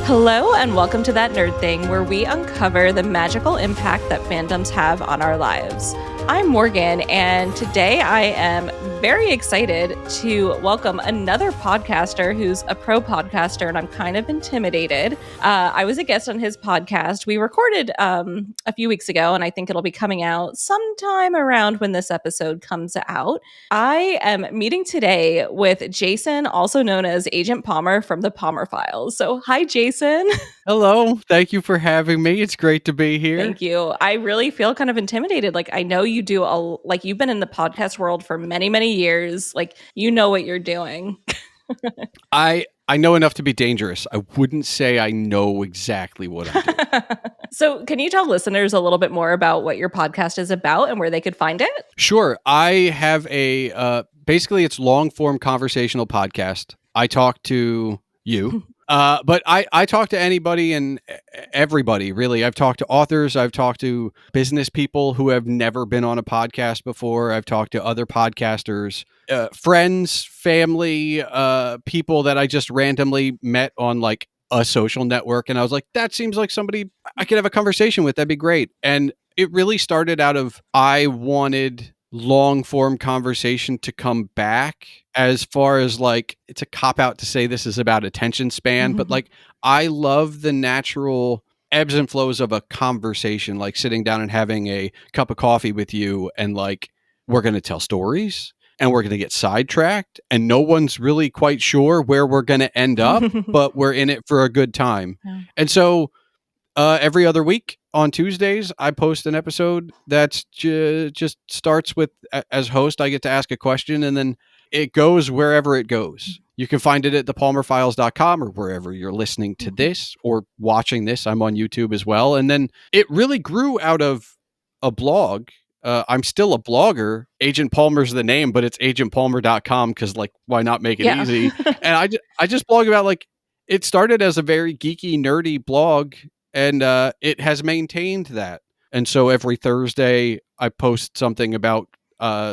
Hello and welcome to That Nerd Thing, where we uncover the magical impact that fandoms have on our lives. I'm Morgan, and today I am very excited to welcome another podcaster who's a pro podcaster, and I'm kind of intimidated. I was a guest on his podcast. We recorded a few weeks ago, and I think it'll be coming out sometime around when this episode comes out. I am meeting today with Jason, also known as Agent Palmer from the Palmer Files. So, hi, Jason. Hello. Thank you for having me. It's great to be here. Thank you. I really feel kind of intimidated. Like, I know you do you've been in the podcast world for many, many years. Like, you know what you're doing. I know enough to be dangerous. I wouldn't say I know exactly what I'm doing. So, can you tell listeners a little bit more about what your podcast is about and where they could find it? Sure. I have a basically it's long form conversational podcast. I talk to you. But I talk to anybody and everybody, really. I've talked to authors. I've talked to business people who have never been on a podcast before. I've talked to other podcasters, friends, family, people that I just randomly met on like a social network. And I was like, that seems like somebody I could have a conversation with. That'd be great. And it really started out of I wanted long form conversation to come back. As far as like, it's a cop out to say this is about attention span, but like I love the natural ebbs and flows of a conversation, like sitting down and having a cup of coffee with you, and like we're going to tell stories and we're going to get sidetracked and no one's really quite sure where we're going to end up, but we're in it for a good time. Yeah. And so every other week on Tuesdays, I post an episode that's just starts with, as host, I get to ask a question and then it goes wherever it goes. You can find it at thepalmerfiles.com or wherever you're listening to this or watching this. I'm on YouTube as well. And then it really grew out of a blog. I'm still a blogger. Agent Palmer's the name, but it's agentpalmer.com because like, why not make it easy? And I just blog about like, it started as a very geeky, nerdy blog. And it has maintained that. And so every Thursday, I post something about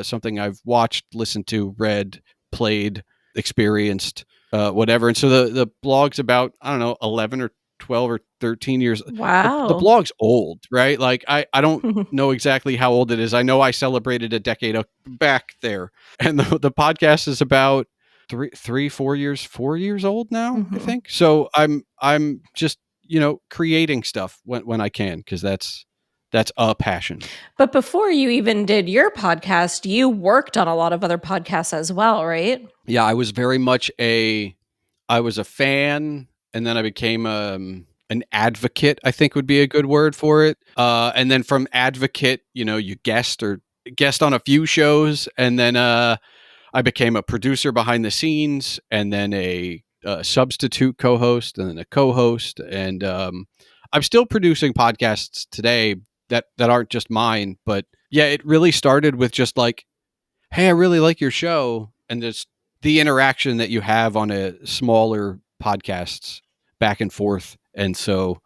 something I've watched, listened to, read, played, experienced, whatever. And so the blog's about, I don't know, 11 or 12 or 13 years. Wow. The blog's old, right? Like, I don't know exactly how old it is. I know I celebrated a decade back there. And the podcast is about 4 years old now, I think. So I'm just, creating stuff when I can, because that's a passion. But before you even did your podcast, you worked on a lot of other podcasts as well, right? Yeah, I was very much I was a fan, and then I became an advocate, I think would be a good word for it. And then from advocate, you guest on a few shows, and then I became a producer behind the scenes, and then a substitute co-host, and then a co-host, and I'm still producing podcasts today that aren't just mine. But yeah, it really started with just like, hey, I really like your show, and just the interaction that you have on a smaller podcasts back and forth. And so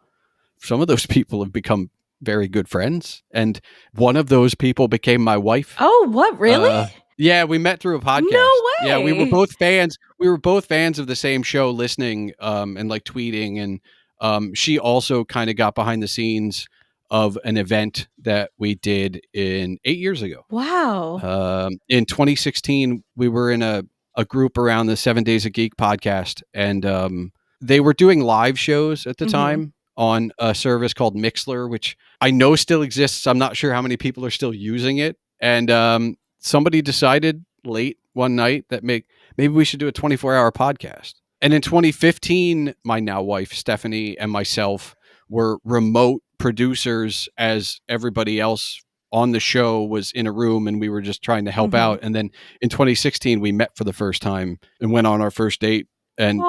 some of those people have become very good friends, and one of those people became my wife. Oh, what, really? Yeah, we met through a podcast. No way. Yeah, we were both fans. We were both fans of the same show, listening and like tweeting. And she also kind of got behind the scenes of an event that we did 8 years ago. Wow. In 2016, we were in a group around the 7 Days a Geek podcast, and they were doing live shows at the time on a service called Mixler, which I know still exists. I'm not sure how many people are still using it. And somebody decided late one night that maybe we should do a 24-hour podcast. And in 2015, my now wife, Stephanie, and myself were remote producers, as everybody else on the show was in a room, and we were just trying to help out. And then in 2016, we met for the first time and went on our first date, and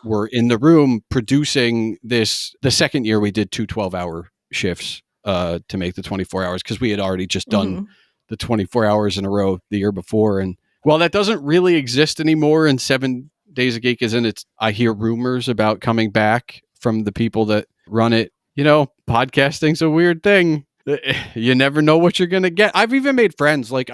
were in the room producing this. The second year we did 2 12-hour shifts to make the 24 hours, because we had already just done the 24 hours in a row the year before. And while that doesn't really exist anymore, and 7 Days a Geek isn't, I hear rumors about coming back from the people that run it. Podcasting's a weird thing. You never know what you're going to get. I've even made friends. Like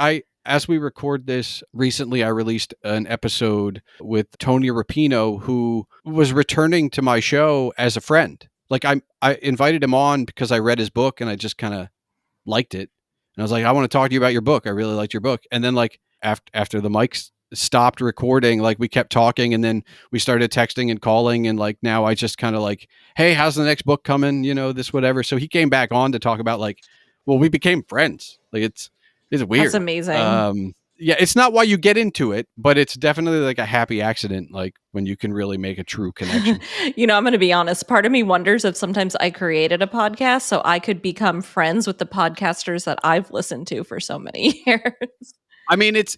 as we record this, recently I released an episode with Tony Rapino, who was returning to my show as a friend. Like I invited him on because I read his book and I just kind of liked it. And I was like, I want to talk to you about your book. I really liked your book. And then like after the mics stopped recording, like we kept talking and then we started texting and calling. And like now I just kind of like, hey, how's the next book coming? You know, this, whatever. So he came back on to talk about like, well, we became friends. Like it's That's weird. amazing. Yeah, it's not why you get into it, but it's definitely like a happy accident, like when you can really make a true connection. I'm going to be honest. Part of me wonders if sometimes I created a podcast so I could become friends with the podcasters that I've listened to for so many years. I mean, it's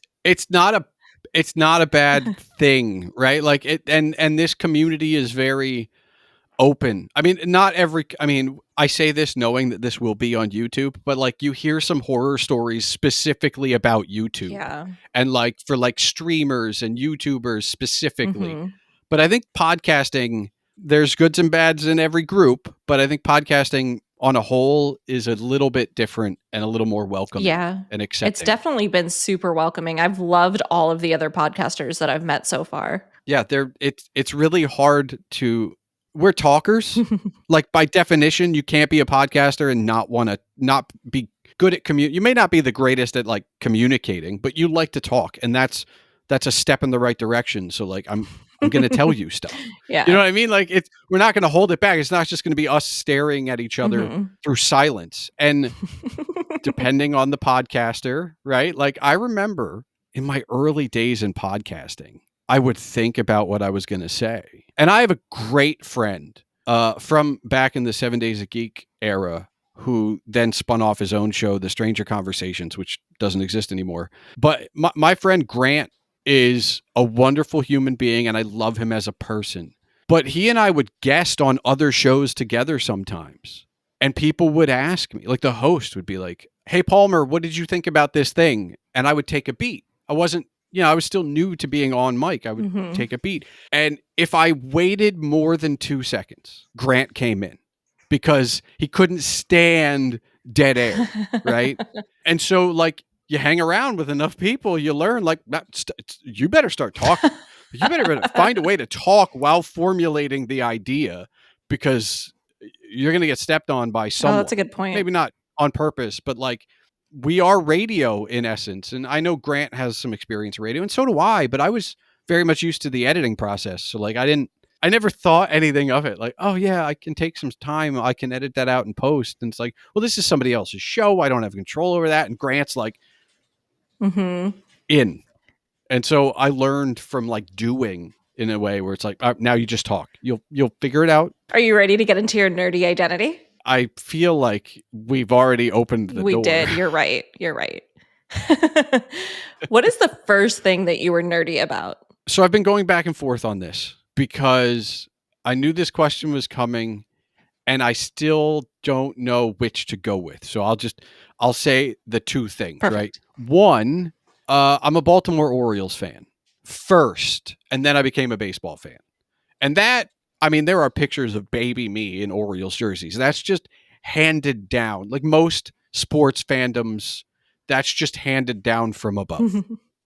not a bad thing, right? Like it, and this community is very open. I mean, not every. I mean, I say this knowing that this will be on YouTube, but like you hear some horror stories specifically about YouTube, Yeah. and like for like streamers and YouTubers specifically. Mhm. But I think podcasting, there's goods and bads in every group, but I think podcasting on a whole is a little bit different and a little more welcoming Yeah. and It's accepting. definitely been super welcoming. I've loved all of the other podcasters that I've met so far. Yeah, it's really hard to we're talkers. Like by definition, you can't be a podcaster and not be good at you may not be the greatest at like communicating, but you like to talk, and that's a step in the right direction. So like I'm going to tell you stuff. You know Yeah. what I mean? Like we're not going to hold it back. It's not just going to be us staring at each other Mhm. through silence. And depending on the podcaster, right? Like I remember in my early days in podcasting, I would think about what I was going to say. And I have a great friend from back in the 7 Days a Geek era who then spun off his own show, The Stranger Conversations, which doesn't exist anymore. But my friend Grant is a wonderful human being and I love him as a person. But he and I would guest on other shows together sometimes. And people would ask me, like the host would be like, hey, Palmer, what did you think about this thing? And I would take a beat. I wasn't, I was still new to being on mic. I would Mhm. take a beat. And if I waited more than 2 seconds, Grant came in because he couldn't stand dead air. Right. And so, like, you hang around with enough people, you learn, like, you better start talking. You better find a way to talk while formulating the idea because you're going to get stepped on by Oh, that's someone. a good point. Maybe not on purpose, but like we are radio in essence. And I know Grant has some experience in radio, and so do I, but I was very much used to the editing process. So like I never thought anything of it. Like, oh yeah, I can take some time. I can edit that out and post. And it's like, well, this is somebody else's show. I don't have control over that. And Grant's like Mhm. in. And so I learned from like doing in a way where it's like, now you just talk. You'll figure it out. Are you ready to get into your nerdy identity? I feel like we've already opened the We door. did. You're right. You're right. What is the first thing that you were nerdy about? So I've been going back and forth on this because I knew this question was coming and I still don't know which to go with. So I'll say the two things, right? Perfect. One, I'm a Baltimore Orioles fan first, and then I became a baseball fan. And that, I mean, there are pictures of baby me in Orioles jerseys. That's just handed down. Like most sports fandoms, that's just handed down from above.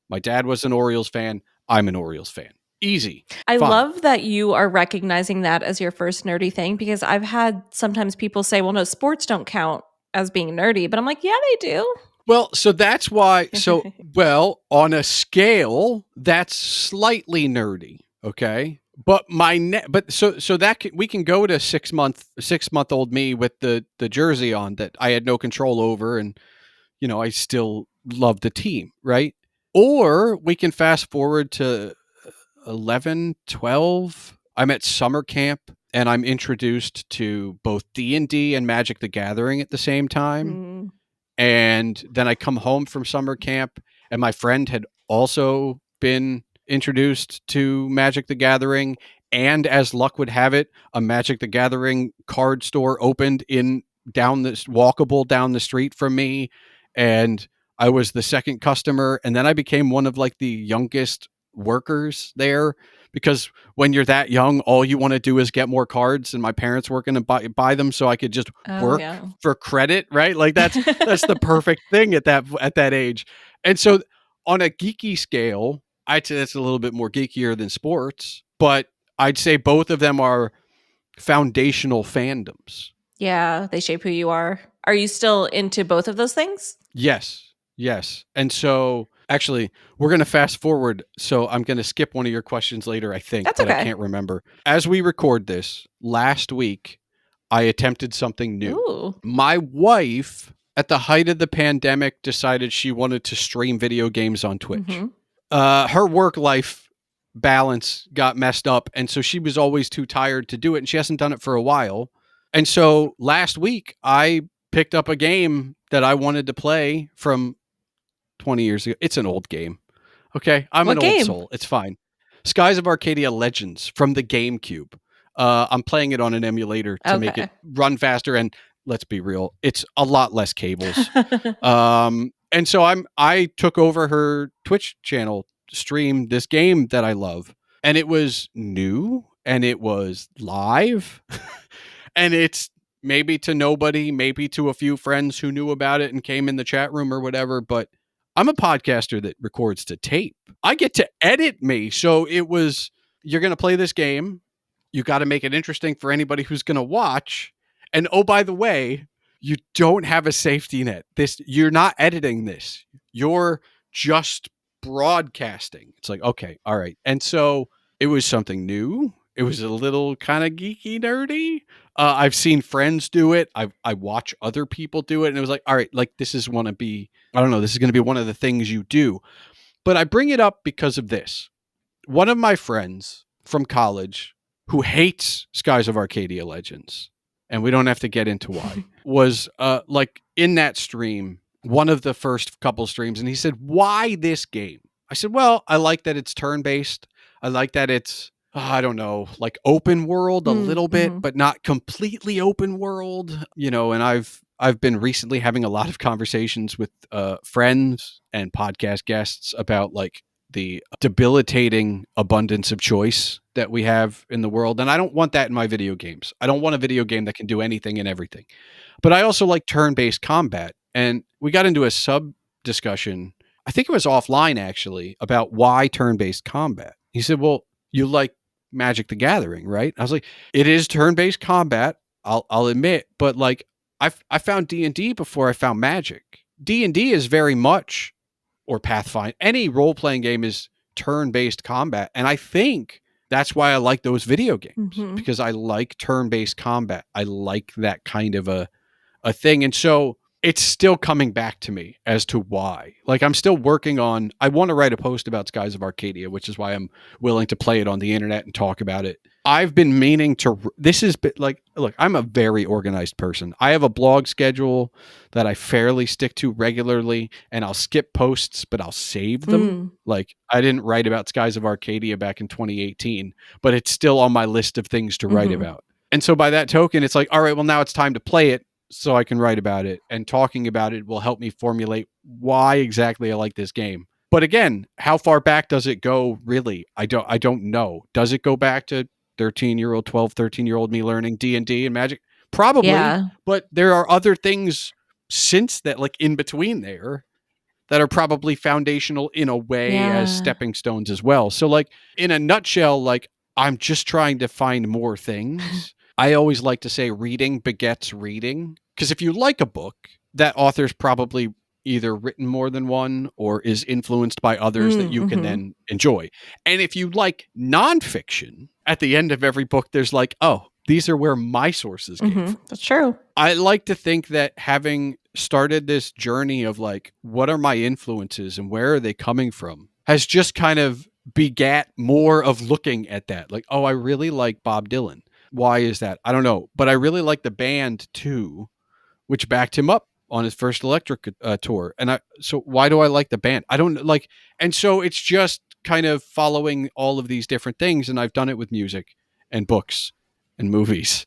My dad was an Orioles fan. I'm an Orioles fan. Easy. I Fine. love that you are recognizing that as your first nerdy thing because I've had sometimes people say, well, no, sports don't count as being nerdy. But I'm like, yeah, they do. Well, so that's why. So, well, on a scale, that's slightly nerdy. Okay. But so that we can go to 6-month old me with the jersey on that I had no control over, and I still love the team, right? Or we can fast forward to 11, 12. I'm at summer camp and I'm introduced to both D&D and Magic the Gathering at the same time. Mm. And then I come home from summer camp and my friend had also been introduced to Magic the Gathering. And as luck would have it, a Magic the Gathering card store opened walkable down the street from me. And I was the second customer. And then I became one of like the youngest workers there because when you're that young, all you want to do is get more cards. And my parents were going to buy them so I could just Oh, work yeah. for credit, right? Like that's the perfect thing at that age. And so on a geeky scale, I'd say that's a little bit more geekier than sports, but I'd say both of them are foundational fandoms. Yeah, they shape who you are. Are you still into both of those things? Yes. Yes. And so actually, we're going to fast forward. So I'm going to skip one of your questions later, I think, That's but I okay. can't remember. As we record this, last week, I attempted something new. Ooh. My wife, at the height of the pandemic, decided she wanted to stream video games on Twitch. Mhm. Her work life balance got messed up. And so she was always too tired to do it. And she hasn't done it for a while. And so last week, I picked up a game that I wanted to play from 20 years ago. It's an old game. Okay. I'm an What old game? soul. It's fine. Skies of Arcadia Legends from the GameCube. I'm playing it on an emulator to make it Okay. run faster. And let's be real, it's a lot less cables. And so I took over her Twitch channel to stream this game that I love. And it was new and it was live. And it's maybe to nobody, maybe to a few friends who knew about it and came in the chat room or whatever, but I'm a podcaster that records to tape. I get to edit me. So it was, you're going to play this game. You got to make it interesting for anybody who's going to watch. And oh, by the way, you don't have a safety net. You're not editing this. You're just broadcasting. It's like, okay, all right. And so it was something new. It was a little kind of geeky, nerdy. I've seen friends do it. I watch other people do it, and it was like, all right, like this is want to be. I don't know. This is going to be one of the things you do. But I bring it up because of this. One of my friends from college who hates Skies of Arcadia Legends, and we don't have to get into why, was like in that stream, one of the first couple streams, and he said, "Why this game?" I said, "Well, I like that it's turn-based. I like that it's I don't know, like open world a little bit, Mhm. but not completely open world, and I've been recently having a lot of conversations with friends and podcast guests about like the debilitating abundance of choice that we have in the world. And I don't want that in my video games. I don't want a video game that can do anything and everything. But I also like turn-based combat. And we got into a sub discussion, I think it was offline actually, about why turn-based combat. He said, "Well, you like Magic the Gathering, right?" I was like, "It is turn-based combat, I'll admit, but like I found D&D before I found Magic. D&D is very much, or Pathfinder, any role-playing game is turn-based combat. And I think that's why I like those video games, Mhm. because I like turn-based combat. I like that kind of a thing. And so it's still coming back to me as to why. Like I'm still working on, I want to write a post about Skies of Arcadia, which is why I'm willing to play it on the internet and talk about it. I've been meaning to, this is like, look, I'm a very organized person. I have a blog schedule that I fairly stick to regularly, and I'll skip posts, but I'll save them. Mm. Like I didn't write about Skies of Arcadia back in 2018, but it's still on my list of things to write Mhm. about. And so by that token, it's like, all right, well, now it's time to play it so I can write about it, and talking about it will help me formulate why exactly I like this game. But again, how far back does it go really? I don't know. Does it go back to 13-year-old, 12, 13-year-old me learning D&D and Magic? Probably, Yeah. but there are other things since that, like in between there, that are probably foundational in a way as Yeah. stepping stones as well. So like in a nutshell, like I'm just trying to find more things. I always like to say reading begets reading, because if you like a book, that author's probably either written more than one or is influenced by others that you can Mhm. then enjoy. And if you like nonfiction, at the end of every book, there's like, oh, these are where my sources came Mhm. from. That's true. I like to think that having started this journey of like, what are my influences and where are they coming from, has just kind of begat more of looking at that. Like, oh, I really like Bob Dylan. Why is that? I don't know. But I really like the band too, which backed him up on his first Electric tour. So why do I like the band? I don't like, and so it's just kind of following all of these different things. And I've done it with music and books and movies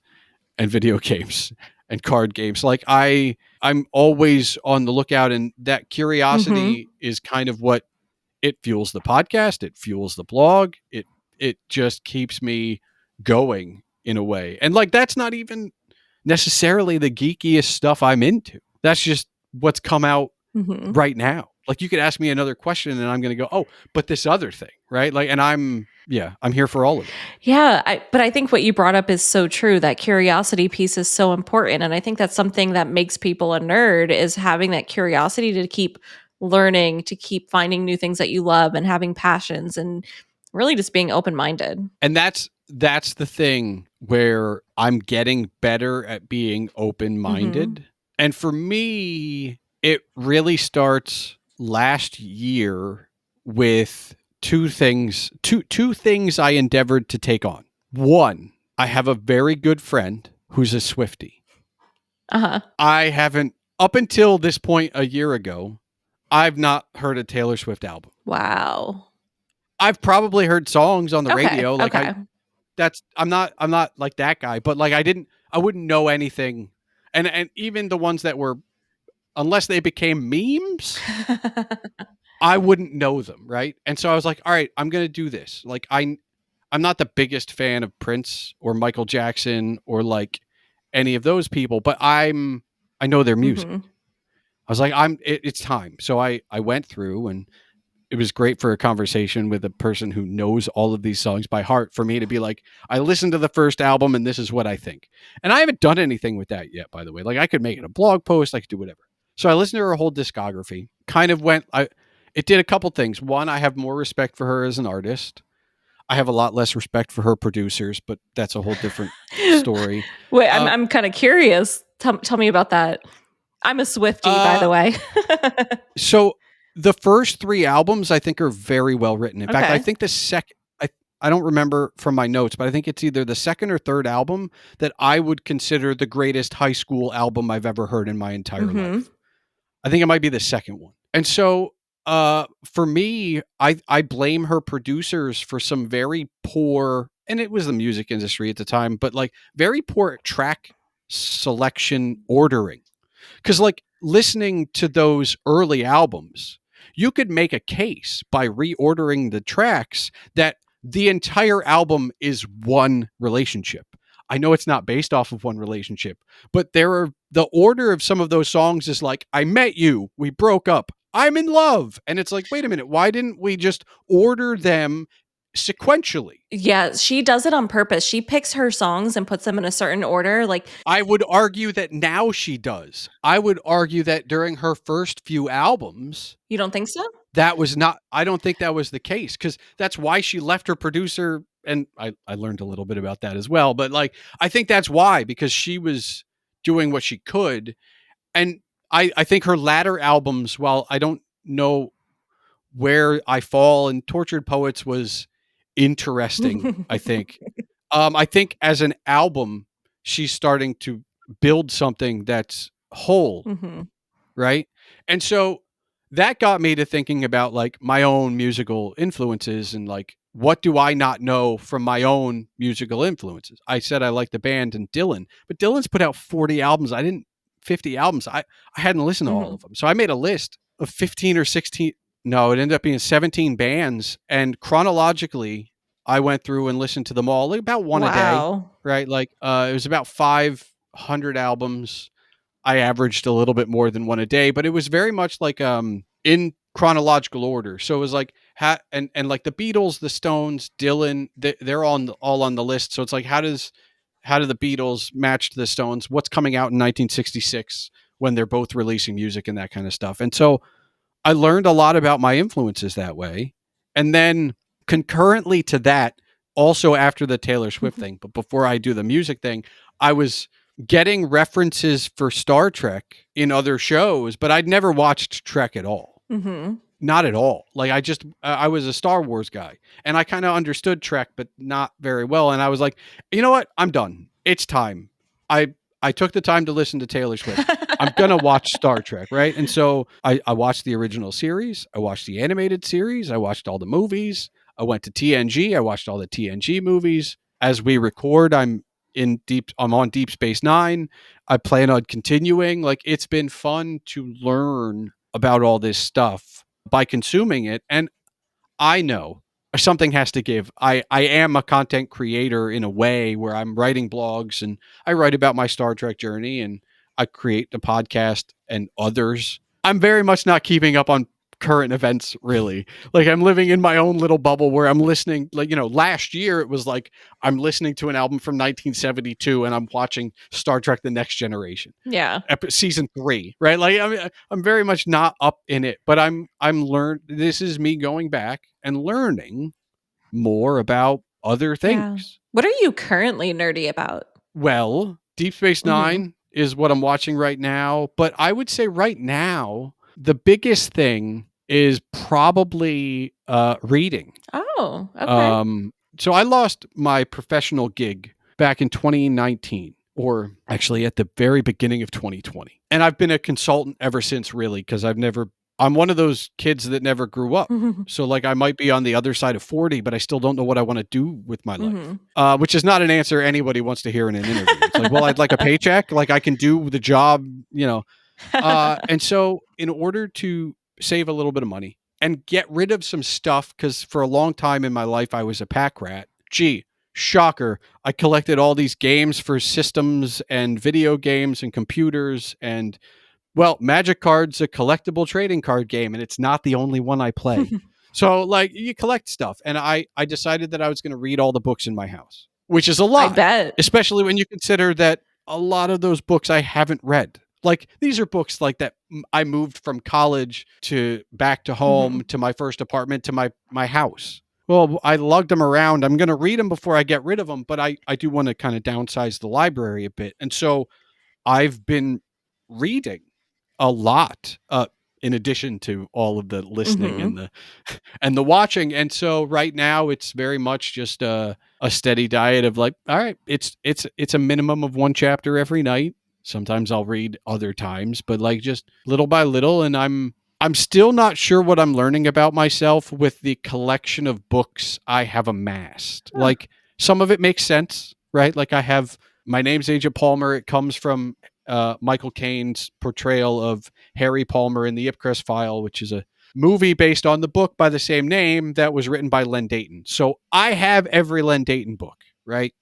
and video games and card games. Like I'm always on the lookout, and that Mhm. curiosity is kind of what it fuels the podcast, it fuels the blog, it just keeps me going in a way. And like that's not even necessarily the geekiest stuff I'm into. That's just what's come out Mhm. right now. Like you could ask me another question and I'm going to go, oh, but this other thing, right? Like, and I'm here for all of it. Yeah, but I think what you brought up is so true. That curiosity piece is so important, and I think that's something that makes people a nerd is having that curiosity to keep learning, to keep finding new things that you love, and having passions, and really just being open minded. And that's the thing where I'm getting better at being open Mm-hmm. minded. And for me, it really starts last year with two things I endeavored to take on. One, I have a very good friend who's a Swiftie. Uh huh. I haven't, up until this point a year ago, I've not heard a Taylor Swift album. Wow. I've probably heard songs on the Okay. radio. Like Okay. I'm not like that guy, but like I wouldn't know anything. And even the ones that were, unless they became memes, I wouldn't know them, right? And so I was like, all right, I'm going to do this. Like I'm not the biggest fan of Prince or Michael Jackson or like any of those people, but I know their music. Mm-hmm. I was like, it's time. So I went through, and it was great for a conversation with a person who knows all of these songs by heart for me to be like, I listened to the first album and this is what I think. And I haven't done anything with that yet, by the way. Like I could make it a blog post, I could do whatever. So I listened to her whole discography. Kind of it did a couple things. One, I have more respect for her as an artist. I have a lot less respect for her producers, but that's a whole different story. Wait, I'm Uh, I'm kind of curious. Tell me about that. I'm a Swiftie, by uh, the way. So the first three albums I think are very well written. In fact, I Okay. think I don't remember from my notes, but I think it's either the second or third album that I would consider the greatest high school album I've ever heard in my entire Mm-hmm. life. I think it might be the second one. And so for me, I blame her producers for some very poor, and it was the music industry at the time, but like very poor track selection ordering. Because, like, listening to those early albums, you could make a case by reordering the tracks that the entire album is one relationship. I know it's not based off of one relationship, but the order of some of those songs is like, I met you, we broke up, I'm in love. And it's like, wait a minute, why didn't we just order them sequentially? Yeah, she does it on purpose. She picks her songs and puts them in a certain order. Like, I would argue that now she does. I would argue that during her first few albums, you don't think so? that was not, I don't think that was the case, because that's why she left her producer. And I learned a little bit about that as well. But like, I think that's why, because she was doing what she could. And I think her latter albums, while I don't know where I fall, and Tortured Poets was interesting, I think as an album, she's starting to build something that's whole, Mhm. right? And so that got me to thinking about like my own musical influences and like, what do I not know from my own musical influences? I said I like the band and Dylan, but Dylan's put out 40 albums. 50 albums. I hadn't listened to all Mhm. of them. So I made a list of 15 or 16. No, it ended up being 17 bands. And chronologically, I went through and listened to them all, like about one a day, Wow. right? Like it was about 500 albums. I averaged a little bit more than one a day, but it was very much like in chronological order. So it was like and like the Beatles, the Stones, Dylan, they're all on the list. So it's like, how do the Beatles match the Stones? What's coming out in 1966 when they're both releasing music and that kind of stuff? And so I learned a lot about my influences that way. And then concurrently to that, also after the Taylor Swift thing, but before I do the music thing, I was getting references for Star Trek in other shows, but I'd never watched Trek at all. Mhm. Not at all. Like I was a Star Wars guy, and I kind of understood Trek, but not very well. And I was like, you know what? I'm done. It's time. I took the time to listen to Taylor Swift. I'm gonna watch Star Trek, right? And so I watched the original series. I watched the animated series. I watched all the movies. I went to TNG. I watched all the TNG movies. As we record, I'm on Deep Space Nine. I plan on continuing. Like, it's been fun to learn about all this stuff by consuming it. And I know something has to give. I am a content creator in a way where I'm writing blogs and I write about my Star Trek journey and I create the podcast and others. I'm very much not keeping up on current events, really. Like, I'm living in my own little bubble where I'm listening, like, last year it was like I'm listening to an album from 1972 and I'm watching Star Trek The Next Generation, Yeah. season 3, right? Like, I mean, I'm very much not up in it, but this is me going back and learning more about other Yeah. things. What are you currently nerdy about? Well, Deep Space Mm-hmm. Nine is what I'm watching right now, but I would say right now the biggest thing is probably reading. Oh, okay. So I lost my professional gig back in 2019, or actually at the very beginning of 2020. And I've been a consultant ever since, really, because I'm one of those kids that never grew up. So, like, I might be on the other side of 40, but I still don't know what I want to do with my life, Mm-hmm. which is not an answer anybody wants to hear in an interview. It's like, well, I'd like a paycheck. Like, I can do the job, and so, in order to save a little bit of money and get rid of some stuff, because for a long time in my life, I was a pack rat. Gee, shocker. I collected all these games for systems and video games and computers. And, well, Magic Card's a collectible trading card game, and it's not the only one I play. So, like, you collect stuff. And I decided that I was going to read all the books in my house, which is a I lot, bet. especially when you consider that a lot of those books I haven't read. Like, these are books like that I moved from college to back to Mm-hmm. home to my first apartment to my house. Well, I lugged them around. I'm going to read them before I get rid of them, but I do want to kind of downsize the library a bit. And so I've been reading a lot, in addition to all of the listening Mm-hmm. and the watching. And so right now it's very much just a steady diet of, like, all right, it's a minimum of one chapter every night. Sometimes I'll read other times, but, like, just little by little. And I'm still not sure what I'm learning about myself with the collection of books I have amassed. Huh. Like, some of it makes sense, right? Like, I have My Name's Agent Palmer. It comes from Michael Caine's portrayal of Harry Palmer in The Ipcress File, which is a movie based on the book by the same name that was written by Len Deighton. So I have every Len Deighton book, right?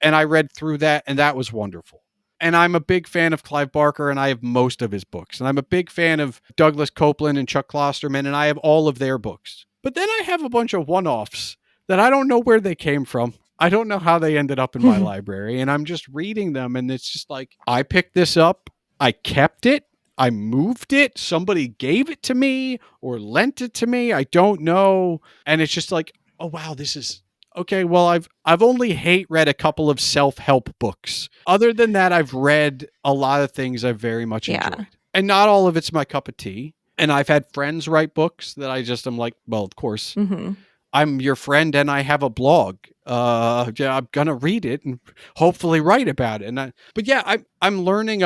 And I read through that, and that was wonderful. And I'm a big fan of Clive Barker, and I have most of his books. And I'm a big fan of Douglas Copeland and Chuck Klosterman, and I have all of their books. But then I have a bunch of one-offs that I don't know where they came from. I don't know how they ended up in my library, and I'm just reading them, and it's just like, I picked this up, I kept it, I moved it, somebody gave it to me or lent it to me, I don't know. And it's just like, oh wow, this is okay. Well, I've only read a couple of self-help books. Other than that, I've read a lot of things I've very much Yeah. enjoyed. And not all of it's my cup of tea. And I've had friends write books that I just am like, well, of course, Mm-hmm. I'm your friend and I have a blog. Yeah, I'm gonna read it and hopefully write about it. But yeah, I'm learning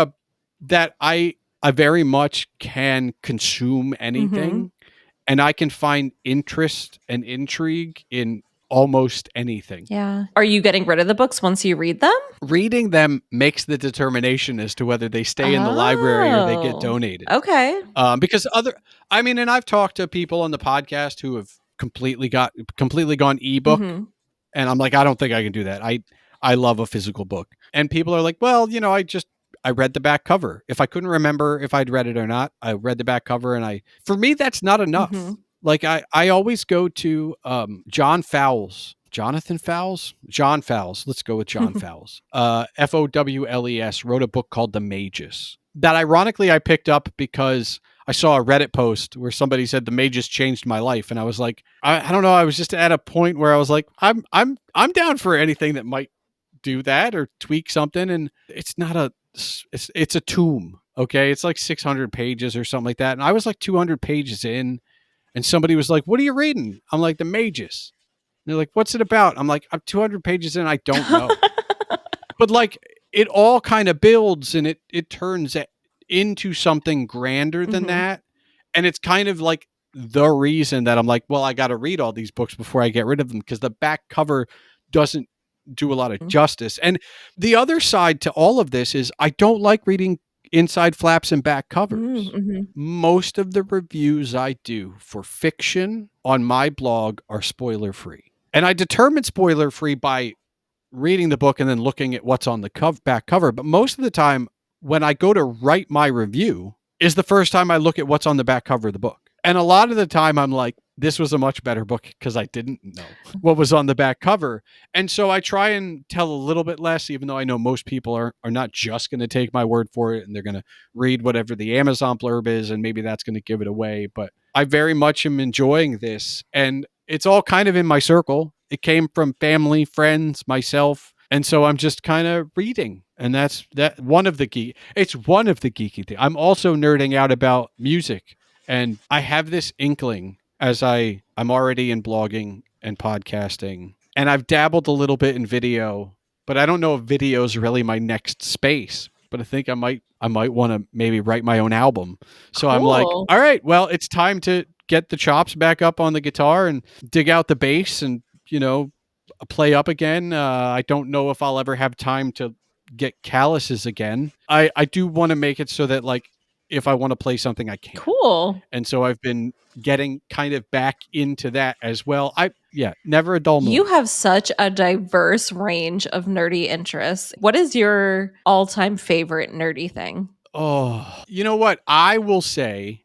that I very much can consume Mm-hmm. anything, and I can find interest and intrigue in almost anything. Yeah. Are you getting rid of the books once you read them? Reading them makes the determination as to whether they stay in the library or they get Oh, donated. okay. Because and I've talked to people on the podcast who have completely gone ebook, Mm-hmm. and I'm like, I don't think I can do that. I love a physical book. And people are like, well, I read the back cover. If I couldn't remember if I'd read it or not, I read the back cover, and for me, that's not Mm-hmm. enough. Like, I always go to John Fowles. Jonathan Fowles? John Fowles. Let's go with John Fowles. Fowles wrote a book called The Magus that, ironically, I picked up because I saw a Reddit post where somebody said The Magus changed my life, and I was like, I don't know. I was just at a point where I was like, I'm down for anything that might do that or tweak something. And it's a tomb. Okay, it's like 600 pages or something like that, and I was like 200 pages in, and somebody was like, "What are you reading?" I'm like, "The Magus." And they're like, "What's it about?" I'm like, "I'm 200 pages in. I don't know." But, like, it all kind of builds, and it turns into something grander than Mm-hmm. that. And it's kind of like the reason that I'm like, well, I got to read all these books before I get rid of them, because the back cover doesn't do a lot of justice. And the other side to all of this is I don't like reading inside flaps and back covers. Mm-hmm. Most of the reviews I do for fiction on my blog are spoiler free. And I determine spoiler free by reading the book and then looking at what's on the back cover. But most of the time, when I go to write my review, is the first time I look at what's on the back cover of the book. And a lot of the time I'm like, this was a much better book because I didn't know what was on the back cover. And so I try and tell a little bit less, even though I know most people are not just going to take my word for it and they're going to read whatever the Amazon blurb is, and maybe that's going to give it away. But I very much am enjoying this. And it's all kind of in my circle. It came from family, friends, myself. And so I'm just kind of reading. And that's one of the it's one of the geeky things. I'm also nerding out about music, and I have this inkling as I'm already in blogging and podcasting, and I've dabbled a little bit in video, but I don't know if video is really my next space. But I think I might want to maybe write my own album. So I'm like, Cool. all right, well, it's time to get the chops back up on the guitar and dig out the bass and, play up again. I don't know if I'll ever have time to get calluses again. I do want to make it so that, like, if I want to play something, I can. Cool. And so I've been getting kind of back into that as well. Never a dull You moment. have such a diverse range of nerdy interests. What is your all-time favorite nerdy thing? Oh, you know what? I will say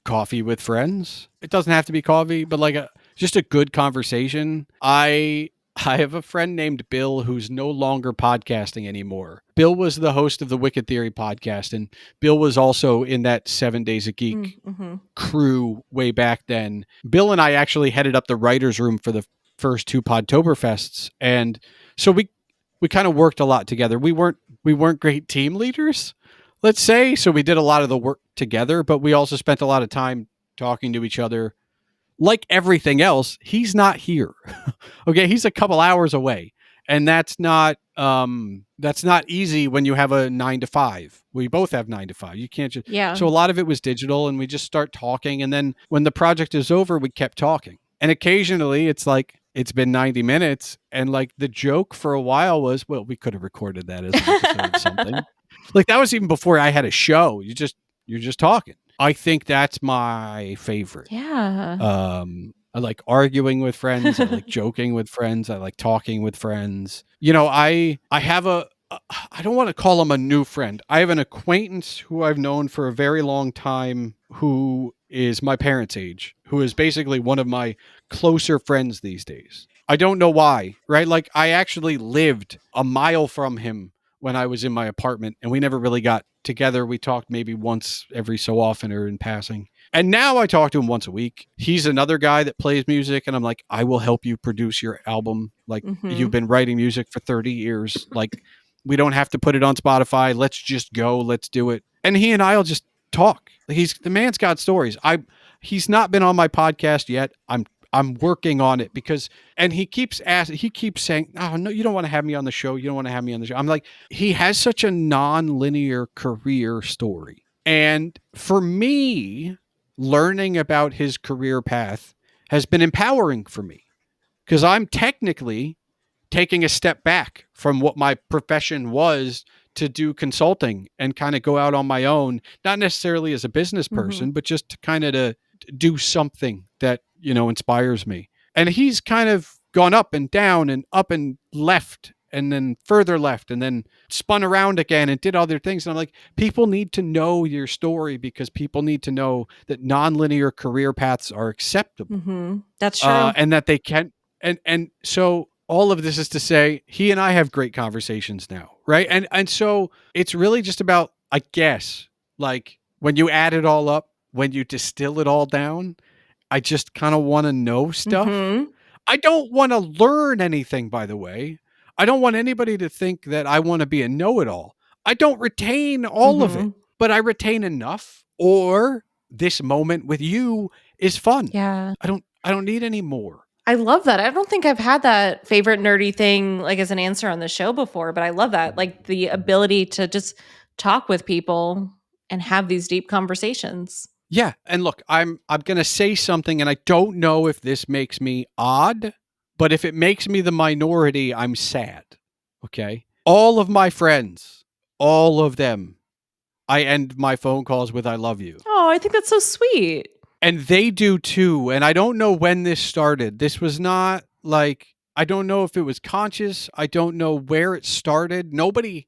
coffee with friends. It doesn't have to be coffee, but like just a good conversation. I have a friend named Bill who's no longer podcasting anymore. Bill was the host of the Wicked Theory podcast, and Bill was also in that 7 Days a Geek Mm-hmm. crew way back then. Bill and I actually headed up the writers' room for the first two Podtoberfests, and so we kind of worked a lot together. We weren't great team leaders, let's say, so we did a lot of the work together, but we also spent a lot of time talking to each other. Like everything else, he's not here. Okay, he's a couple hours away, and that's not easy when you have a 9 to 5. We both have 9 to 5. You can't just Yeah. so a lot of it was digital, and we just start talking, and then when the project is over, we kept talking. And occasionally it's like it's been 90 minutes, and like the joke for a while was, well, we could have recorded that as an episode of something. Like that was even before I had a show. You're just talking. I think that's my favorite. Yeah. I like arguing with friends. I like joking with friends. I like talking with friends. I have I don't want to call him a new friend. I have an acquaintance who I've known for a very long time who is my parents' age, who is basically one of my closer friends these days. I don't know why, right? Like I actually lived a mile from him when I was in my apartment, and we never really got together. We talked maybe once every so often or in passing. And now I talk to him once a week. He's another guy that plays music, and I'm like, I will help you produce your album. Like, Mm-hmm. you've been writing music for 30 years. Like, we don't have to put it on Spotify. Let's just go. Let's do it. And he and I'll just talk. The man's got stories. He's not been on my podcast yet. I'm working on it because, and he keeps saying, oh no, you don't want to have me on the show. You don't want to have me on the show. I'm like, he has such a non-linear career story. And for me, learning about his career path has been empowering for me because I'm technically taking a step back from what my profession was to do consulting and kind of go out on my own, not necessarily as a business Mm-hmm. person, but just to kind of to do something that, inspires me. And he's kind of gone up and down and up and left and then further left and then spun around again and did other things. And I'm like, people need to know your story because people need to know that nonlinear career paths are acceptable, Mm-hmm. That's true. and that they can. And so all of this is to say, he and I have great conversations now, right? And so it's really just about, I guess, like when you add it all up, when you distill it all down, I just kind of want to know stuff. Mm-hmm. I don't want to learn anything, by the way. I don't want anybody to think that I want to be a know-it-all. I don't retain all of it, Mm-hmm. but I retain enough, or this moment with you is fun. Yeah. I don't need any more. I love that. I don't think I've had that favorite nerdy thing like as an answer on the show before, but I love that. Like the ability to just talk with people and have these deep conversations. Yeah, and look, I'm going to say something, and I don't know if this makes me odd, but if it makes me the minority, I'm sad. Okay? All of my friends, all of them, I end my phone calls with "I love you." Oh, I think that's so sweet. And they do too. And I don't know when this started. This was not like, I don't know if it was conscious. I don't know where it started. Nobody,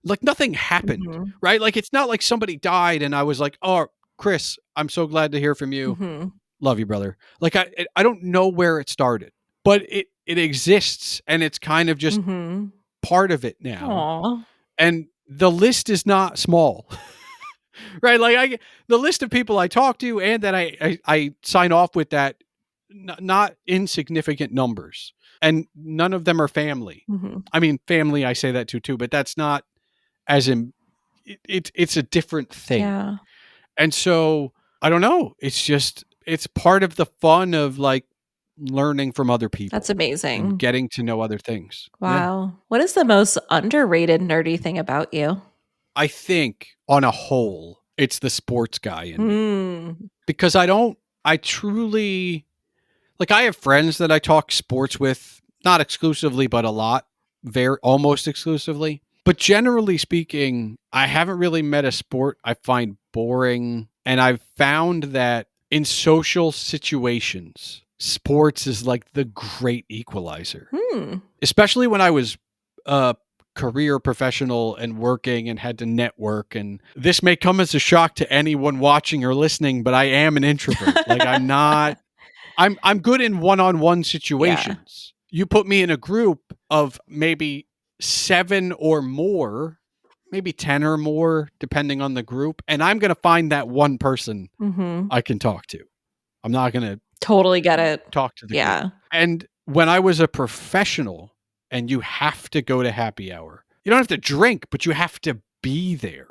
like, nothing happened, Mhm. right? Like, it's not like somebody died and I was like, oh, Chris, I'm so glad to hear from you. Mm-hmm. Love you, brother. Like I don't know where it started, but it exists, and it's kind of just Mm-hmm. part of it now. Aw. And the list is not small. Right? Like the list of people I talk to and that I sign off with, that not insignificant numbers, and none of them are family. Mm-hmm. I mean, family, I say that too, but that's not as in it's a different thing. Yeah. And so I don't know. It's just it's part of the fun of like learning from other That's people and amazing. getting to know other things. Yeah. Wow. What is the most underrated nerdy thing about you? I think on a whole, it's the sports guy in me, Hmm. because I truly, like, I have friends that I talk sports with, not exclusively, but a lot, very almost exclusively. But generally speaking, I haven't really met a sport I find boring. And I've found that in social situations, sports is like the great equalizer, Hmm. especially when I was a career professional and working and had to network. And this may come as a shock to anyone watching or listening, but I am an introvert. Like, I'm not, I'm good in one-on-one Yeah. situations. You put me in a group of maybe 7 or more, maybe 10 or more, depending on the group, and I'm going to find that one person Mm-hmm. I can talk to. I'm not going to Totally get it. talk to the group. Yeah. And when I was a professional and you have to go to happy hour, you don't have to drink, but you have to be there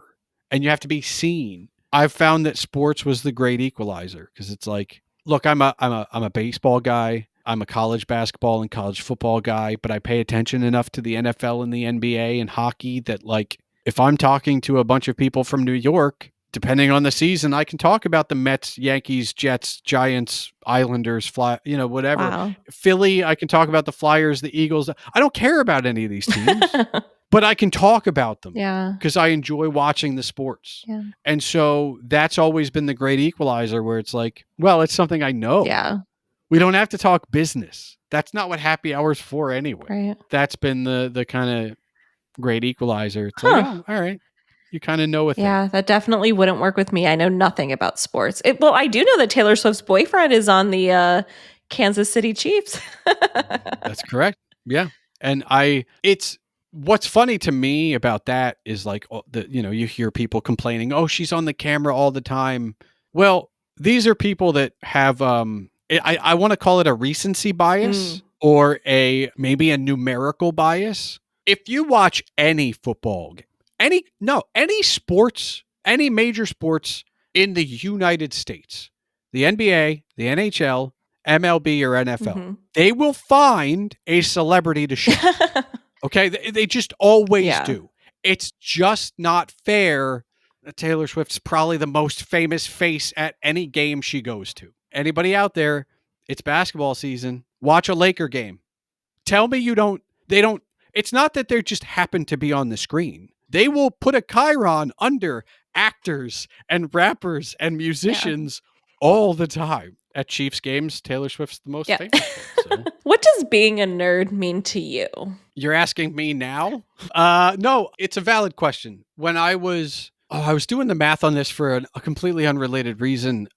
and you have to be seen. I've found that sports was the great equalizer, because it's like, look, I'm a baseball guy. I'm a college basketball and college football guy, but I pay attention enough to the NFL and the NBA and hockey that, like, if I'm talking to a bunch of people from New York, depending on the season, I can talk about the Mets, Yankees, Jets, Giants, Islanders, whatever. Wow. Philly, I can talk about the Flyers, the Eagles. I don't care about any of these teams, but I can talk about them Yeah. because I enjoy watching the sports. Yeah. And so that's always been the great equalizer, where it's like, well, it's something I know. Yeah. We don't have to talk business. That's not what happy hour's for anyway. Right. That's been the kind of great equalizer. It's like, Huh. oh, all right. You kind of know a thing. Yeah, that definitely wouldn't work with me. I know nothing about sports. Well, I do know that Taylor Swift's boyfriend is on the Kansas City Chiefs. That's correct. Yeah. And it's what's funny to me about that is like, you hear people complaining, oh, she's on the camera all the time. Well, these are people that have, I want to call it a recency bias or maybe a numerical bias. If you watch any football game, any sports, any major sports in the United States, the NBA, the NHL, MLB, or NFL, they will find a celebrity to shoot. Okay? They just always do. It's just not fair. Taylor Swift's probably the most famous face at any game she goes to. Anybody out there, it's basketball season. Watch a Laker game. Tell me it's not that they just happen to be on the screen. They will put a chyron under actors and rappers and musicians all the time. At Chiefs games, Taylor Swift's the most famous one. So. What does being a nerd mean to you? You're asking me now? No, it's a valid question. When I was doing the math on this for a completely unrelated reason.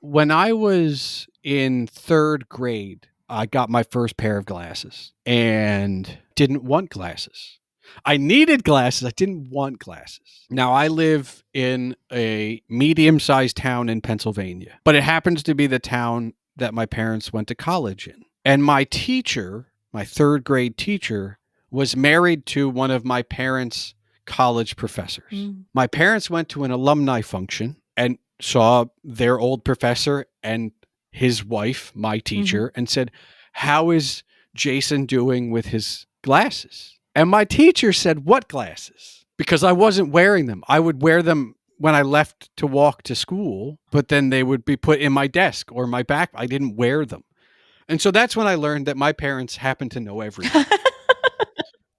When I was in 3rd grade, I got my first pair of glasses and didn't want glasses. I needed glasses. I didn't want glasses. Now, I live in a medium-sized town in Pennsylvania, but it happens to be the town that my parents went to college in. And my teacher, my 3rd grade teacher, was married to one of my parents' college professors. My parents went to an alumni function and saw their old professor and his wife, my teacher, and said, how is Jason doing with his glasses? And my teacher said, what glasses? Because I wasn't wearing them. I would wear them when I left to walk to school, but then they would be put in my desk or my back. I didn't wear them. And so that's when I learned that my parents happen to know everything.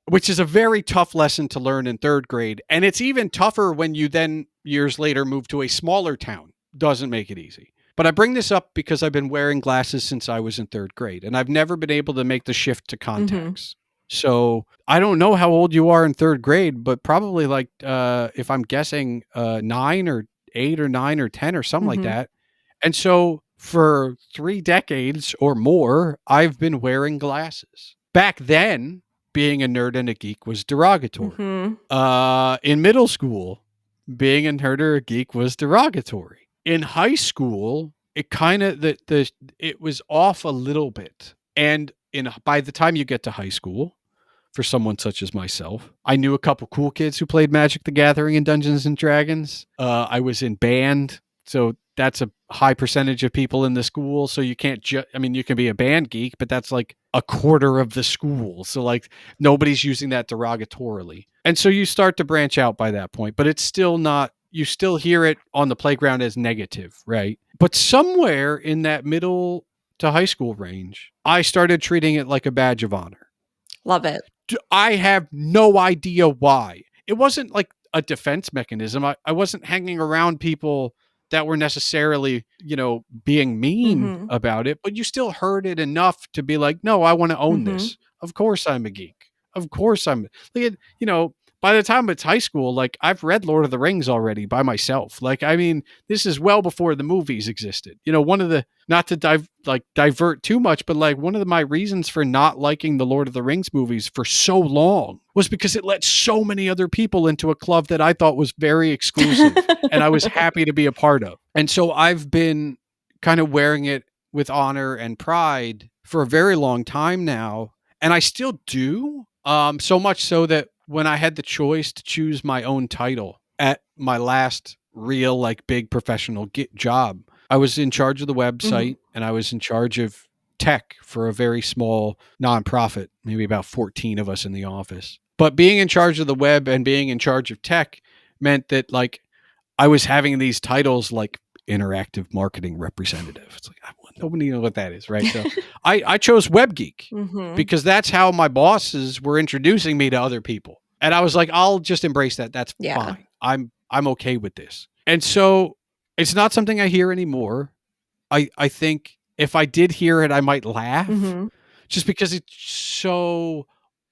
Which is a very tough lesson to learn in 3rd grade. And it's even tougher when you then years later move to a smaller town. Doesn't make it easy. But I bring this up because I've been wearing glasses since I was in 3rd grade, and I've never been able to make the shift to contacts. So I don't know how old you are in 3rd grade, but probably like, if I'm guessing, 9 or 8 or 9 or 10 or something like Mm-hmm. that. And so for 3 decades or more, I've been wearing glasses. Back then, being a nerd and a geek was derogatory. Mm-hmm. In middle school, being a nerd or a geek was derogatory. In high school, it kind of it was off a little bit. And by the time you get to high school, for someone such as myself, I knew a couple cool kids who played Magic the Gathering and Dungeons and Dragons. I was in band, so that's a high percentage of people in the school. So you can't I mean, you can be a band geek, but that's like a quarter of the school. So like nobody's using that derogatorily. And so you start to branch out by that point, but it's still not, you still hear it on the playground as negative, right? But somewhere in that middle to high school range, I started treating it like a badge of honor. Love it. I have no idea why. It wasn't like a defense mechanism. I wasn't hanging around people that were necessarily, being mean Mm-hmm. about it, but you still heard it enough to be like, no, I want to own Mm-hmm. this. Of course I'm a geek. Of course I'm like, by the time it's high school, like I've read Lord of the Rings already by myself. Like, I mean, this is well before the movies existed. One of the, not to divert too much, but like one of my reasons for not liking the Lord of the Rings movies for so long was because it let so many other people into a club that I thought was very exclusive and I was happy to be a part of. And so I've been kind of wearing it with honor and pride for a very long time now. And I still do. So much so that when I had the choice to choose my own title at my last real, like, big professional job, I was in charge of the website Mm-hmm. and I was in charge of tech for a very small nonprofit, maybe about 14 of us in the office. But being in charge of the web and being in charge of tech meant that, like, I was having these titles like interactive marketing representative. It's like, nobody knows what that is, right? So I chose web geek Mm-hmm. because that's how my bosses were introducing me to other people. And I was like, I'll just embrace that. That's Yeah. fine. I'm okay with this. And so it's not something I hear anymore. I think if I did hear it, I might laugh Mm-hmm. just because it's so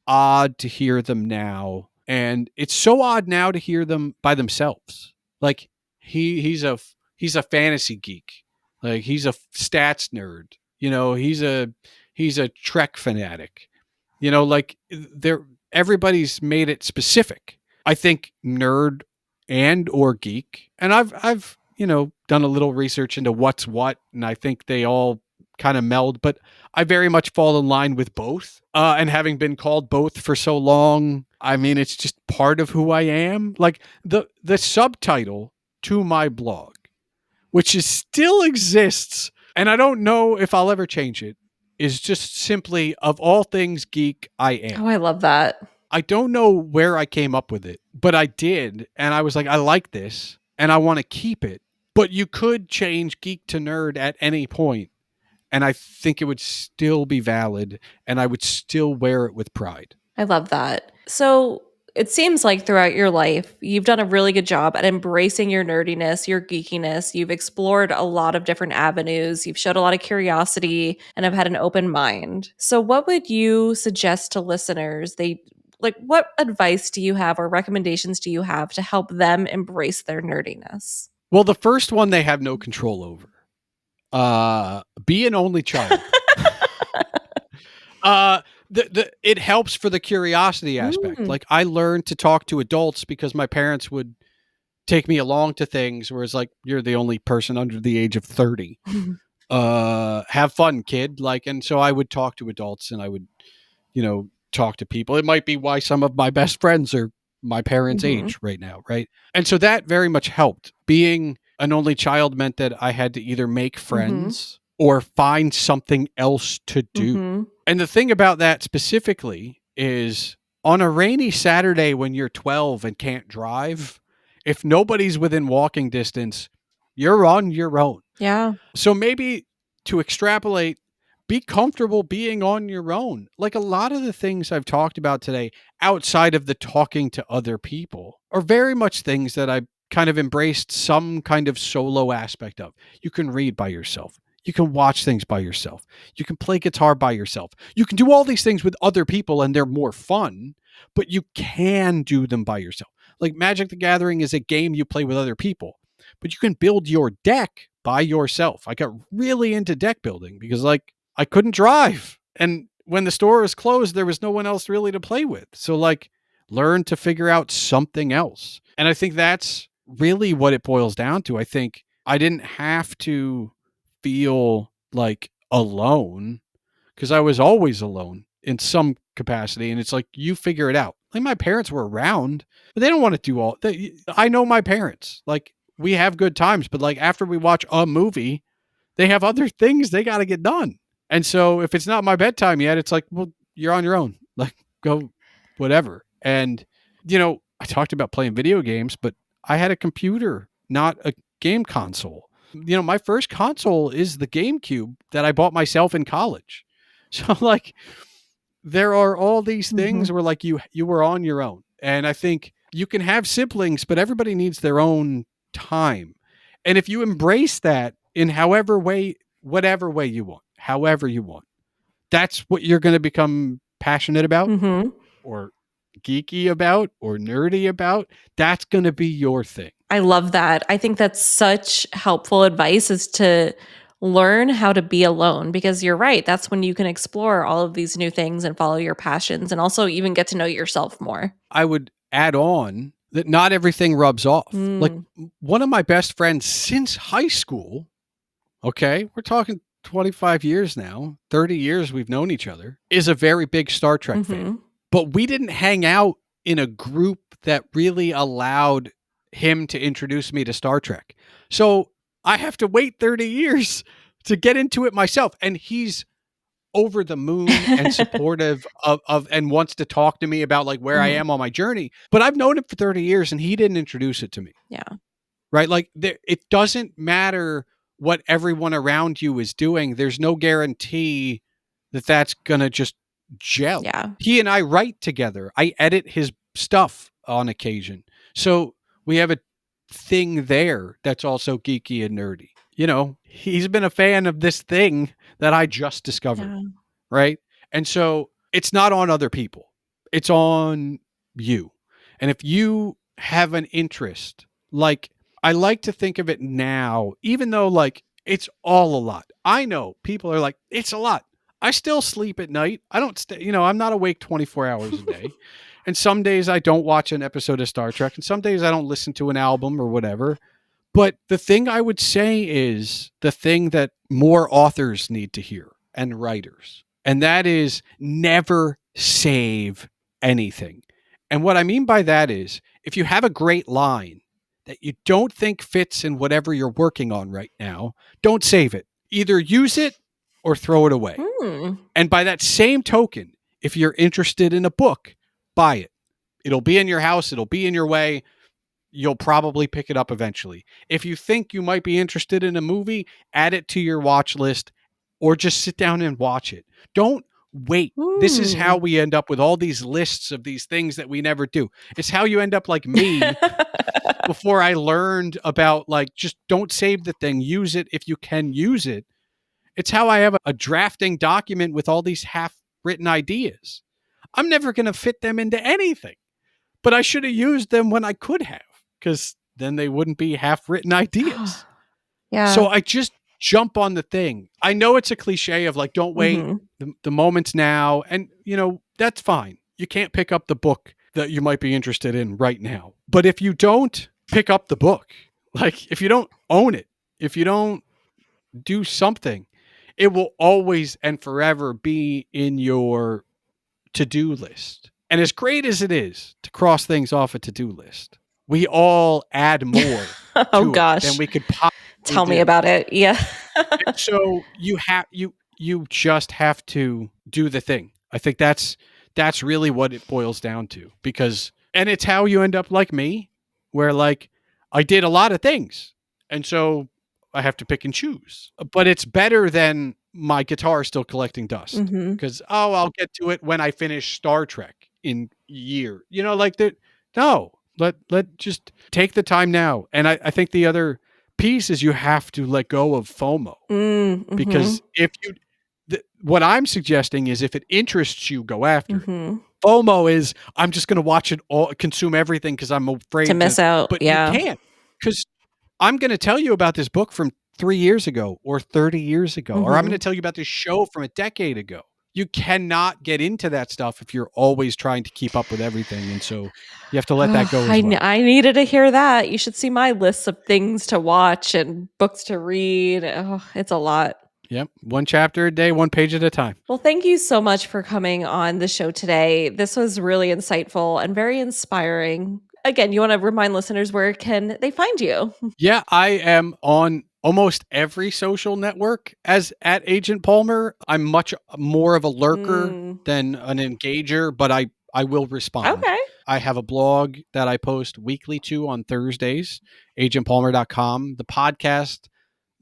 odd to hear them now. And it's so odd now to hear them by themselves. Like he's a fantasy geek. Like he's a stats nerd. He's a Trek fanatic. Like everybody's made it specific. I think nerd and or geek. And I've done a little research into what's what, and I think they all kind of meld, but I very much fall in line with both. And having been called both for so long, I mean, it's just part of who I am. Like the subtitle to my blog, which still exists, and I don't know if I'll ever change it, is just simply of all things geek, I am. Oh, I love that. I don't know where I came up with it, but I did. And I was like, I like this and I want to keep it. But you could change geek to nerd at any point, and I think it would still be valid and I would still wear it with pride. I love that. So it seems like throughout your life, you've done a really good job at embracing your nerdiness, your geekiness. You've explored a lot of different avenues. You've showed a lot of curiosity and have had an open mind. So, what would you suggest to listeners? What advice do you have or recommendations do you have to help them embrace their nerdiness? Well, the first one they have no control over. Be an only child. It helps for the curiosity aspect. Mm. Like I learned to talk to adults because my parents would take me along to things where it's like, you're the only person under the age of 30. Have fun, kid. Like, and so I would talk to adults and I would, talk to people. It might be why some of my best friends are my parents' Mhm. age right now, right? And so that very much helped. Being an only child meant that I had to either make Mhm. friends or find something else to do. Mhm. And the thing about that specifically is on a rainy Saturday when you're 12 and can't drive, if nobody's within walking distance, you're on your own. Yeah. So maybe to extrapolate, be comfortable being on your own. Like a lot of the things I've talked about today outside of the talking to other people are very much things that I kind of embraced some kind of solo aspect of. You can read by yourself. You can watch things by yourself. You can play guitar by yourself. You can do all these things with other people and they're more fun, but you can do them by yourself. Like Magic the Gathering is a game you play with other people. but you can build your deck by yourself. I got really into deck building because like I couldn't drive. And when the store was closed, there was no one else really to play with. So like learn to figure out something else. And I think that's really what it boils down to. I think I didn't have to feel like alone because I was always alone in some capacity. And it's like, you figure it out. Like my parents were around, but they don't want to do all I know my parents, like we have good times, but like after we watch a movie, they have other things they got to get done. And so if it's not my bedtime yet, it's like, well, you're on your own, like go whatever. And, I talked about playing video games, but I had a computer, not a game console. My first console is the GameCube that I bought myself in college. So like there are all these things where like you were on your own. And I think you can have siblings, but everybody needs their own time. And if you embrace that in whatever way you want, however you want, that's what you're going to become passionate about or geeky about or nerdy about. That's going to be your thing. I love that. I think that's such helpful advice, is to learn how to be alone, because you're right. That's when you can explore all of these new things and follow your passions and also even get to know yourself more. I would add on that not everything rubs off. Like one of my best friends since high school, okay, we're talking 25 years now, 30 years we've known each other, is a very big Star Trek fan. But we didn't hang out in a group that really allowed him to introduce me to Star Trek. So I have to wait 30 years to get into it myself. And he's over the moon and supportive of and wants to talk to me about like where I am on my journey. But I've known him for 30 years and he didn't introduce it to me. Yeah. Right? Like it doesn't matter what everyone around you is doing. There's no guarantee that that's going to just gel. Yeah. He and I write together. I edit his stuff on occasion. So we have a thing there that's also geeky and nerdy. He's been a fan of this thing that I just discovered. Yeah. Right? And so it's not on other people. It's on you. And if you have an interest, like I like to think of it now, even though like it's all a lot. I know people are like, it's a lot. I still sleep at night. I don't stay, I'm not awake 24 hours a day. And some days I don't watch an episode of Star Trek, and some days I don't listen to an album or whatever. But the thing I would say is the thing that more authors need to hear and writers, and that is never save anything. And what I mean by that is if you have a great line that you don't think fits in whatever you're working on right now, don't save it. Either use it or throw it away. And by that same token, if you're interested in a book, buy it. It'll be in your house. It'll be in your way. You'll probably pick it up eventually. If you think you might be interested in a movie, add it to your watch list or just sit down and watch it. Don't wait. This is how we end up with all these lists of these things that we never do. It's how you end up like me before I learned about like, just don't save the thing. Use it if you can use it. It's how I have a drafting document with all these half-written ideas. I'm never going to fit them into anything, but I should have used them when I could have, because then they wouldn't be half-written ideas. Yeah. So I just jump on the thing. I know it's a cliche of like, don't wait, the moment's now. And, that's fine. You can't pick up the book that you might be interested in right now. But if you don't pick up the book, like if you don't own it, if you don't do something, it will always and forever be in your to-do list. And as great as it is to cross things off a to-do list, we all add more oh gosh, than we could possibly tell me about it. Yeah. So you just have to do the thing. I think that's really what it boils down to, and it's how you end up like me, where like I did a lot of things. And so I have to pick and choose, but it's better than my guitar still collecting dust because, I'll get to it when I finish Star Trek in a year, like that. No, let just take the time now. And I think the other piece is you have to let go of FOMO because what I'm suggesting is if it interests you, go after it. FOMO is I'm just going to watch it all, consume everything because I'm afraid to miss out. But yeah. you can't, because I'm going to tell you about this book from 3 years ago or 30 years ago, or I'm going to tell you about this show from a decade ago. You cannot get into that stuff if you're always trying to keep up with everything. And so you have to let that go as well. I needed to hear that. You should see my lists of things to watch and books to read. Oh, it's a lot. Yep. One chapter a day, one page at a time. Well, thank you so much for coming on the show today. This was really insightful and very inspiring. Again, you want to remind listeners, where can they find you? Yeah, I am on almost every social network as at Agent Palmer. I'm much more of a lurker than an engager, but I will respond. Okay. I have a blog that I post weekly to on Thursdays, agentpalmer.com. The podcast,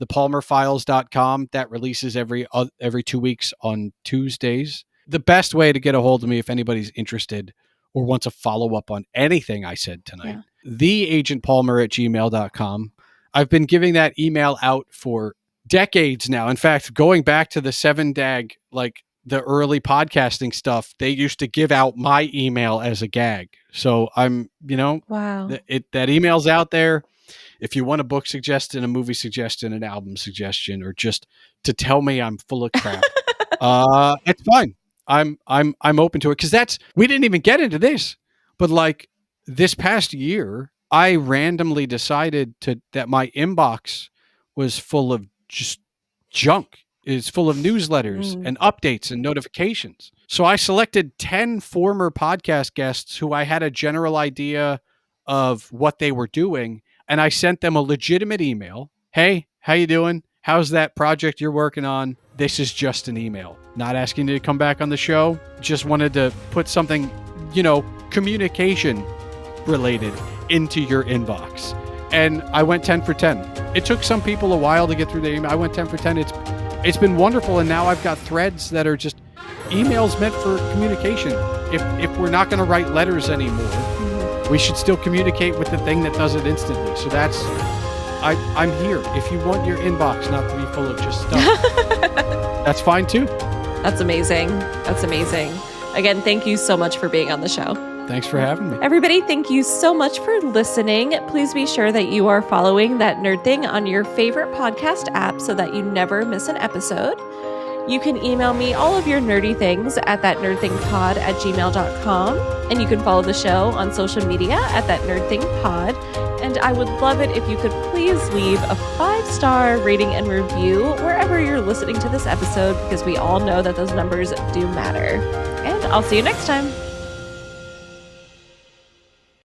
thepalmerfiles.com, that releases every 2 weeks on Tuesdays. The best way to get a hold of me if anybody's interested or wants a follow-up on anything I said tonight, theagentpalmer@gmail.com. I've been giving that email out for decades now. In fact, going back to the 7DAG, like the early podcasting stuff, they used to give out my email as a gag. So I'm, Wow. that email's out there. If you want a book suggestion, a movie suggestion, an album suggestion, or just to tell me I'm full of crap, it's fine. I'm open to it, because we didn't even get into this, but like this past year, I randomly decided that my inbox was full of just junk. It's full of newsletters and updates and notifications. So I selected 10 former podcast guests who I had a general idea of what they were doing, and I sent them a legitimate email. Hey, how you doing? How's that project you're working on? This is just an email. Not asking you to come back on the show. Just wanted to put something, communication related into your inbox. And I went 10 for 10. It took some people a while to get through the email. I went 10 for 10. It's been wonderful. And now I've got threads that are just emails meant for communication. If we're not going to write letters anymore, we should still communicate with the thing that does it instantly. So I'm here. If you want your inbox not to be full of just stuff, that's fine too. That's amazing. That's amazing. Again, thank you so much for being on the show. Thanks for having me. Everybody, thank you so much for listening. Please be sure that you are following That Nerd Thing on your favorite podcast app so that you never miss an episode. You can email me all of your nerdy things at thatnerdthingpod@gmail.com. And you can follow the show on social media at thatnerdthingpod. And I would love it if you could please leave a 5-star rating and review wherever you're listening to this episode, because we all know that those numbers do matter. And I'll see you next time.